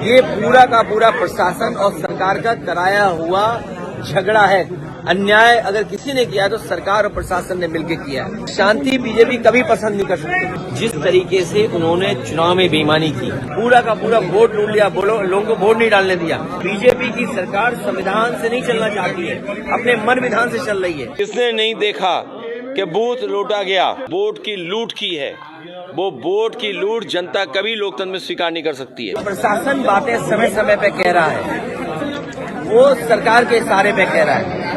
ये पूरा का पूरा प्रशासन और सरकार का कराया हुआ झगड़ा है। अन्याय अगर किसी ने किया है तो सरकार और प्रशासन ने मिलकर किया है। शांति बीजेपी कभी पसंद नहीं कर सकती। जिस तरीके से उन्होंने चुनाव में बेईमानी की, पूरा का पूरा वोट लूट लिया, लोगों को वोट नहीं डालने दिया। बीजेपी की सरकार संविधान से नहीं चलना चाहती है, अपने मन विधान से चल रही है। किसने नहीं देखा कि बूथ लूटा गया, वोट की लूट की है। वो वोट की लूट जनता कभी लोकतंत्र में स्वीकार नहीं कर सकती है। प्रशासन बातें समय समय पे कह रहा है, वो सरकार के इशारे पे कह रहा है।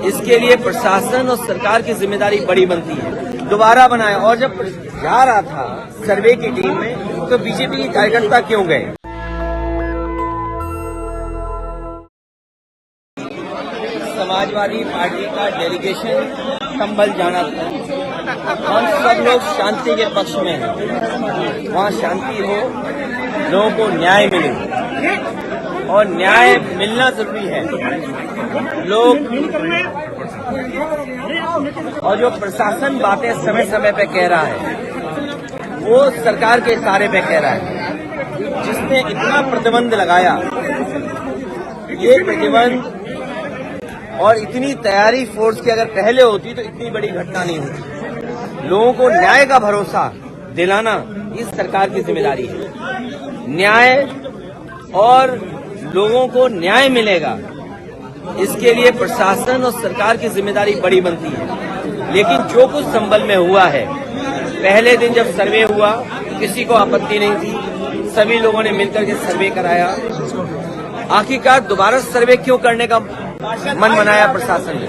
इसके लिए प्रशासन और सरकार की जिम्मेदारी बड़ी बनती है। दोबारा बनाए। और जब जा रहा था सर्वे की टीम में तो बीजेपी के कार्यकर्ता क्यों गए? समाजवादी पार्टी का डेलीगेशन संभल जाना था। हम सब लोग शांति के पक्ष में हैं। वहाँ शांति हो, लोगों को न्याय मिले और न्याय मिलना जरूरी है। लोग और जो प्रशासन बातें समय समय पे कह रहा है, वो सरकार के इशारे पे कह रहा है। जिसने इतना प्रतिबंध लगाया, ये प्रतिबंध और इतनी तैयारी फोर्स की अगर पहले होती तो इतनी बड़ी घटना नहीं होती। लोगों को न्याय का भरोसा दिलाना इस सरकार की जिम्मेदारी है। न्याय और लोगों को न्याय मिलेगा, इसके लिए प्रशासन और सरकार की जिम्मेदारी बड़ी बनती है। लेकिन जो कुछ संभल में हुआ है, पहले दिन जब सर्वे हुआ किसी को आपत्ति नहीं थी, सभी लोगों ने मिलकर के सर्वे कराया। आखिरकार दोबारा सर्वे क्यों करने का मन बनाया प्रशासन ने?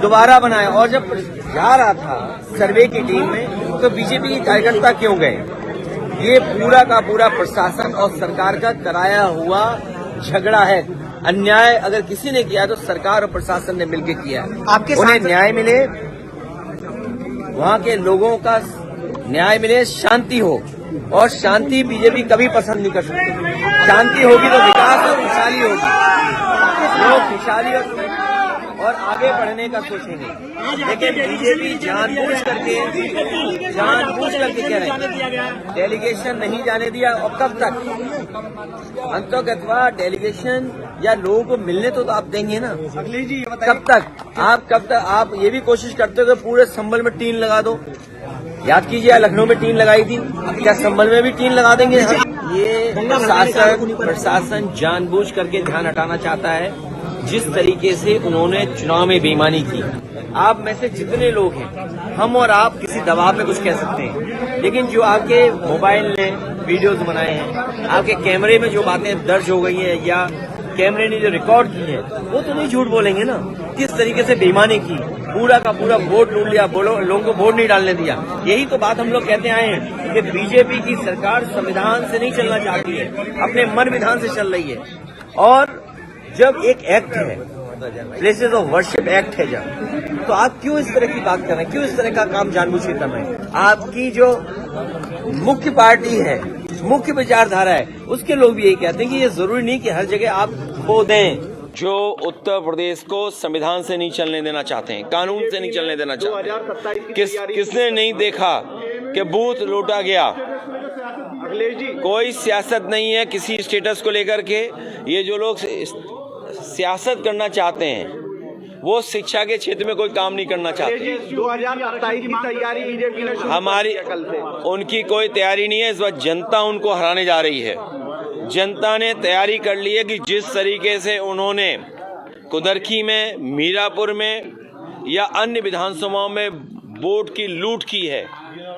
दोबारा बनाया। और जब जा रहा था सर्वे की टीम में तो बीजेपी के कार्यकर्ता क्यों गए? ये पूरा का पूरा प्रशासन और सरकार का कराया हुआ झगड़ा है। अन्याय अगर किसी ने किया तो सरकार और प्रशासन ने मिलकर किया है। उन्हें न्याय मिले, वहाँ के लोगों का न्याय मिले, शांति हो। और शांति बीजेपी कभी पसंद नहीं कर सकती। शांति होगी तो विकास और खुशहाली होगी। लोग खुशहाली और आगे बढ़ने का सोचेंगे। लेकिन बीजेपी जानबूझ करके कह रहे हैं डेलीगेशन नहीं जाने दिया। और कब तक? अंततः डेलीगेशन या लोगों को मिलने तो आप देंगे ना। कब तक आप ये भी कोशिश करते हो कि पूरे संभल में टीम लगा दो? याद कीजिए, लखनऊ में टीम लगाई थी, क्या संभल में भी टीम लगा देंगे? ये प्रशासन जानबूझ करके ध्यान हटाना चाहता है। जिस तरीके से उन्होंने चुनाव में बेईमानी की, आप में से जितने लोग हैं, हम और आप किसी दबाव में कुछ कह सकते हैं, लेकिन जो आपके मोबाइल ने वीडियोज बनाए हैं, आपके कैमरे में जो बातें दर्ज हो गई हैं या कैमरे ने जो रिकॉर्ड की है, वो तो नहीं झूठ बोलेंगे ना। किस तरीके से बेईमानी की, पूरा का पूरा वोट लूट लिया, लोगों को वोट नहीं डालने दिया। यही तो बात हम लोग कहते आए हैं कि बीजेपी की सरकार संविधान से नहीं चलना चाहती है, अपने मन विधान से चल रही है। और जब एक एक्ट है, प्लेसेस ऑफ वर्शिप एक्ट है जब, तो आप क्यों इस तरह की बात कर रहे हैं? क्यों इस तरह का काम जानबूझ के कर रहे हैं? आपकी जो मुख्य पार्टी है, मुख्य विचारधारा है, उसके लोग भी यही कहते हैं कि ये जरूरी नहीं कि हर जगह आप खो दें। जो उत्तर प्रदेश को संविधान से नहीं चलने देना चाहते हैं, कानून से नहीं चलने देना चाहते हैं, किसने नहीं देखा कि बूथ लूटा गया? कोई सियासत नहीं है किसी स्टेटस को लेकर के। ये जो लोग सियासत करना चाहते हैं, वो शिक्षा के क्षेत्र में कोई काम नहीं करना चाहते। 2027 की तैयारी बीजेपी ने हमारी उनकी कोई तैयारी नहीं है। इस बार जनता उनको हराने जा रही है। जनता ने तैयारी कर ली है कि जिस तरीके से उन्होंने कुदरखी में, मीरापुर में या अन्य विधानसभाओं में वोट की लूट की है,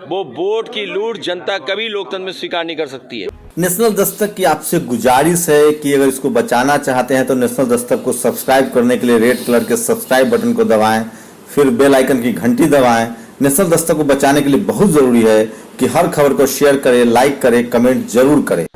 वो वोट की लूट जनता कभी लोकतंत्र में स्वीकार नहीं कर सकती है। नेशनल दस्तक की आपसे गुजारिश है कि अगर इसको बचाना चाहते हैं तो नेशनल दस्तक को सब्सक्राइब करने के लिए रेड कलर के सब्सक्राइब बटन को दबाएं, फिर बेल आइकन की घंटी दबाएं। नेशनल दस्तक को बचाने के लिए बहुत जरूरी है कि हर खबर को शेयर करें, लाइक करें, कमेंट जरूर करें।